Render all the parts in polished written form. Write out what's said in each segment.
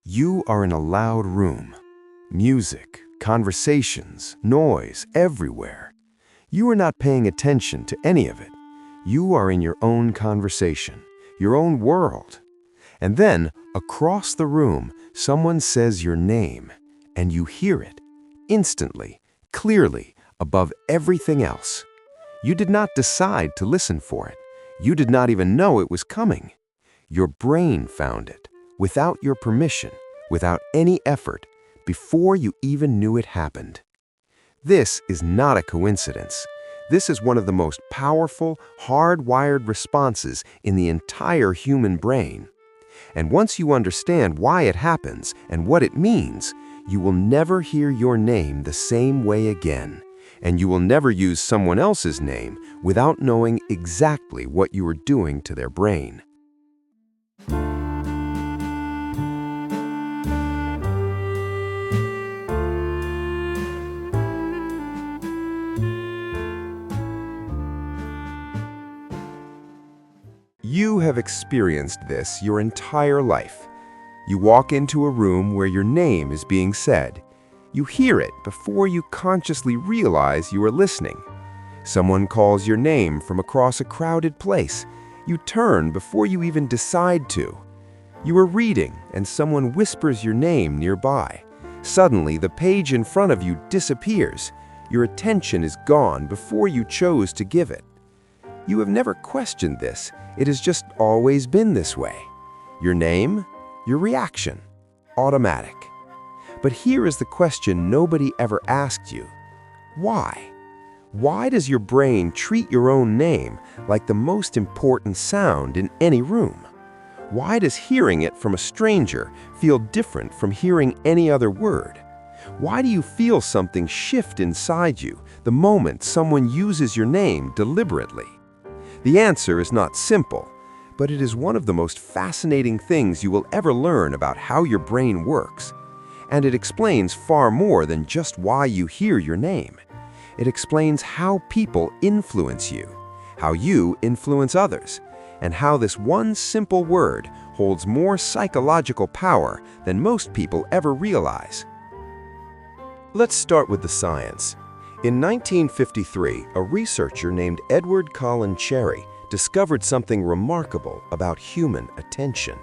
You are in a loud room. Music, conversations, noise everywhere. You are not paying attention to any of it. You are in your own conversation, your own world. And then, across the room, someone says your name, and you hear it, instantly, clearly, above everything else. You did not decide to listen for it. You did not even know it was coming. Your brain found it, without your permission, without any effort, before you even knew it happened. This is not a coincidence. This is one of the most powerful, hardwired responses in the entire human brain. And once you understand why it happens and what it means, you will never hear your name the same way again. And you will never use someone else's name without knowing exactly what you are doing to their brain. You have experienced this your entire life. You walk into a room where your name is being said. You hear it before you consciously realize you are listening. Someone calls your name from across a crowded place. You turn before you even decide to. You are reading and someone whispers your name nearby. Suddenly, the page in front of you disappears. Your attention is gone before you chose to give it. You have never questioned this. It has just always been this way. Your name, your reaction, automatic. But here is the question nobody ever asked you. Why? Why does your brain treat your own name like the most important sound in any room? Why does hearing it from a stranger feel different from hearing any other word? Why do you feel something shift inside you the moment someone uses your name deliberately? The answer is not simple, but it is one of the most fascinating things you will ever learn about how your brain works. And it explains far more than just why you hear your name. It explains how people influence you, how you influence others, and how this one simple word holds more psychological power than most people ever realize. Let's start with the science. In 1953, a researcher named Edward Colin Cherry discovered something remarkable about human attention.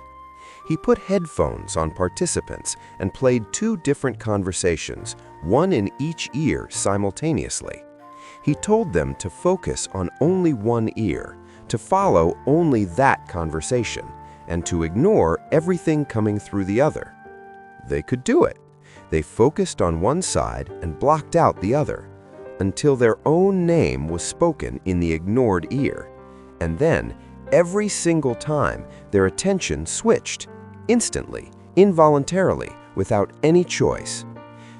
He put headphones on participants and played two different conversations, one in each ear simultaneously. He told them to focus on only one ear, to follow only that conversation, and to ignore everything coming through the other. They could do it. They focused on one side and blocked out the other, until their own name was spoken in the ignored ear. And then, every single time, their attention switched, instantly, involuntarily, without any choice.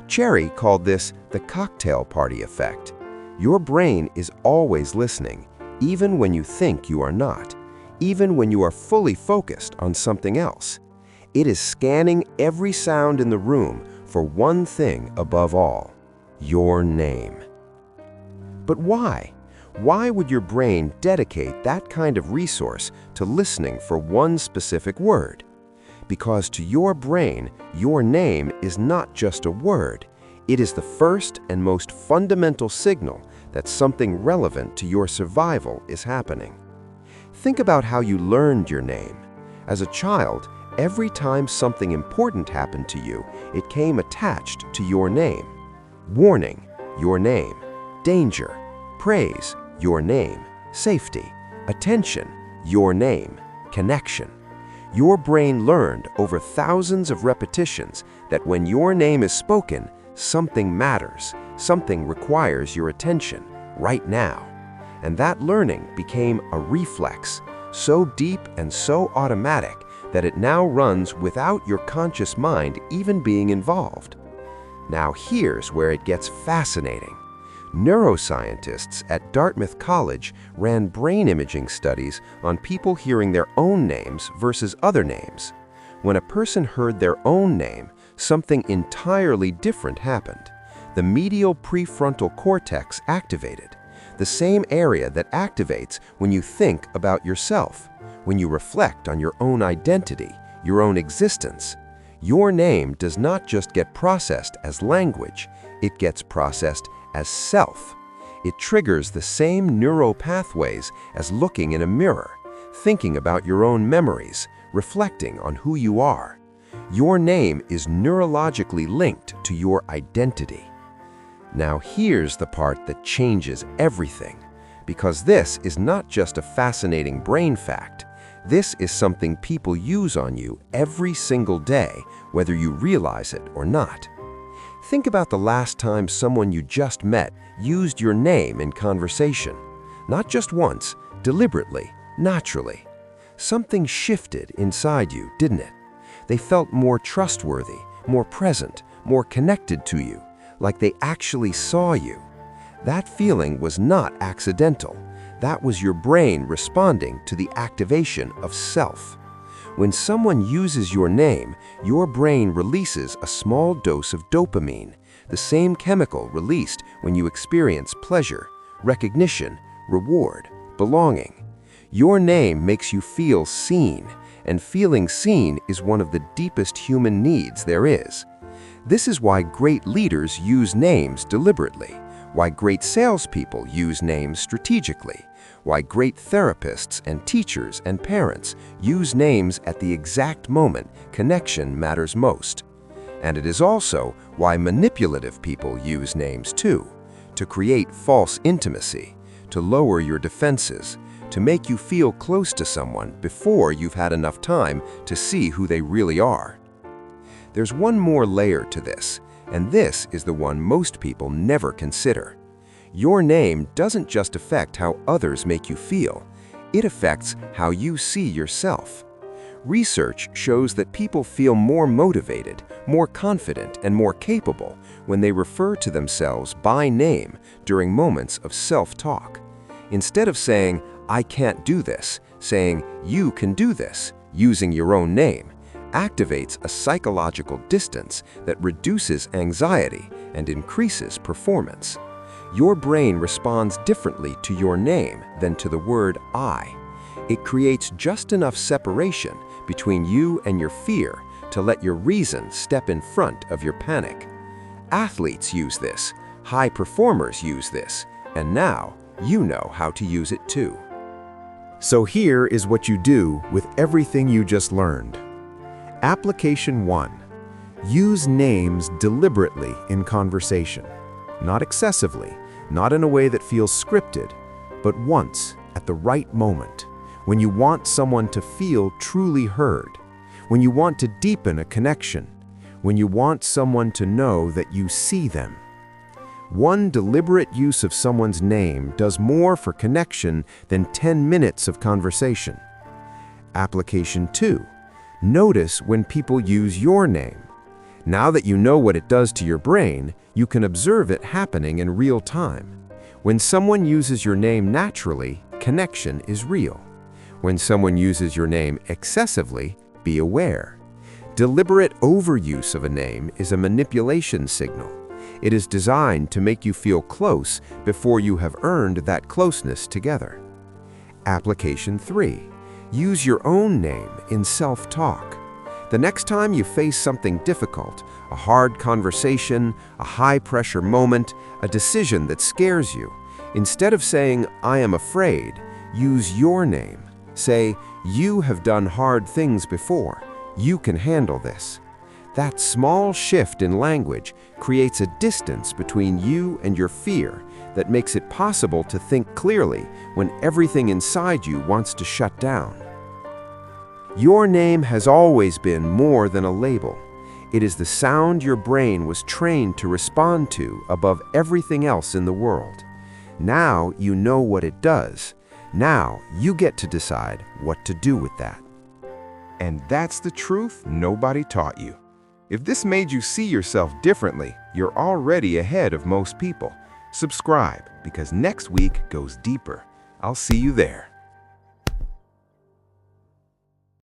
Cherry called this the cocktail party effect. Your brain is always listening, even when you think you are not, even when you are fully focused on something else. It is scanning every sound in the room for one thing above all: your name. But why? Why would your brain dedicate that kind of resource to listening for one specific word? Because to your brain, your name is not just a word. It is the first and most fundamental signal that something relevant to your survival is happening. Think about how you learned your name. As a child, every time something important happened to you, it came attached to your name. Warning, your name. Danger, praise, your name. Safety, attention, your name. Connection. Your brain learned over thousands of repetitions that when your name is spoken, something matters, something requires your attention right now. And that learning became a reflex, so deep and so automatic that it now runs without your conscious mind even being involved. Now here's where it gets fascinating. Neuroscientists at Dartmouth College ran brain imaging studies on people hearing their own names versus other names. When a person heard their own name, something entirely different happened. The medial prefrontal cortex activated, the same area that activates when you think about yourself, when you reflect on your own identity, your own existence. Your name does not just get processed as language, it gets processed as self. It triggers the same neural pathways as looking in a mirror, thinking about your own memories, reflecting on who you are. Your name is neurologically linked to your identity. Now here's the part that changes everything, because this is not just a fascinating brain fact. This is something people use on you every single day, whether you realize it or not. Think about the last time someone you just met used your name in conversation. Not just once, deliberately, naturally. Something shifted inside you, didn't it? They felt more trustworthy, more present, more connected to you, like they actually saw you. That feeling was not accidental. That was your brain responding to the activation of self. When someone uses your name, your brain releases a small dose of dopamine, the same chemical released when you experience pleasure, recognition, reward, belonging. Your name makes you feel seen, and feeling seen is one of the deepest human needs there is. This is why great leaders use names deliberately, why great salespeople use names strategically, why great therapists and teachers and parents use names at the exact moment connection matters most. And it is also why manipulative people use names too, to create false intimacy, to lower your defenses, to make you feel close to someone before you've had enough time to see who they really are. There's one more layer to this, and this is the one most people never consider. Your name doesn't just affect how others make you feel, it affects how you see yourself. Research shows that people feel more motivated, more confident, and more capable when they refer to themselves by name during moments of self-talk. Instead of saying, "I can't do this," saying, "You can do this," using your own name, activates a psychological distance that reduces anxiety and increases performance. Your brain responds differently to your name than to the word I. It creates just enough separation between you and your fear to let your reason step in front of your panic. Athletes use this, high performers use this, and now you know how to use it too. So here is what you do with everything you just learned. Application 1. Use names deliberately in conversation. Not excessively, not in a way that feels scripted, but once, at the right moment, when you want someone to feel truly heard, when you want to deepen a connection, when you want someone to know that you see them. One deliberate use of someone's name does more for connection than 10 minutes of conversation. Application 2. Notice when people use your name. Now that you know what it does to your brain, you can observe it happening in real time. When someone uses your name naturally, connection is real. When someone uses your name excessively, be aware. Deliberate overuse of a name is a manipulation signal. It is designed to make you feel close before you have earned that closeness together. Application 3. Use your own name in self-talk. The next time you face something difficult, a hard conversation, a high-pressure moment, a decision that scares you, instead of saying, "I am afraid," use your name. Say, "You have done hard things before. You can handle this." That small shift in language creates a distance between you and your fear that makes it possible to think clearly when everything inside you wants to shut down. Your name has always been more than a label. It is the sound your brain was trained to respond to above everything else in the world. Now you know what it does. Now you get to decide what to do with that. And that's the truth nobody taught you. If this made you see yourself differently, you're already ahead of most people. Subscribe, because next week goes deeper. I'll see you there.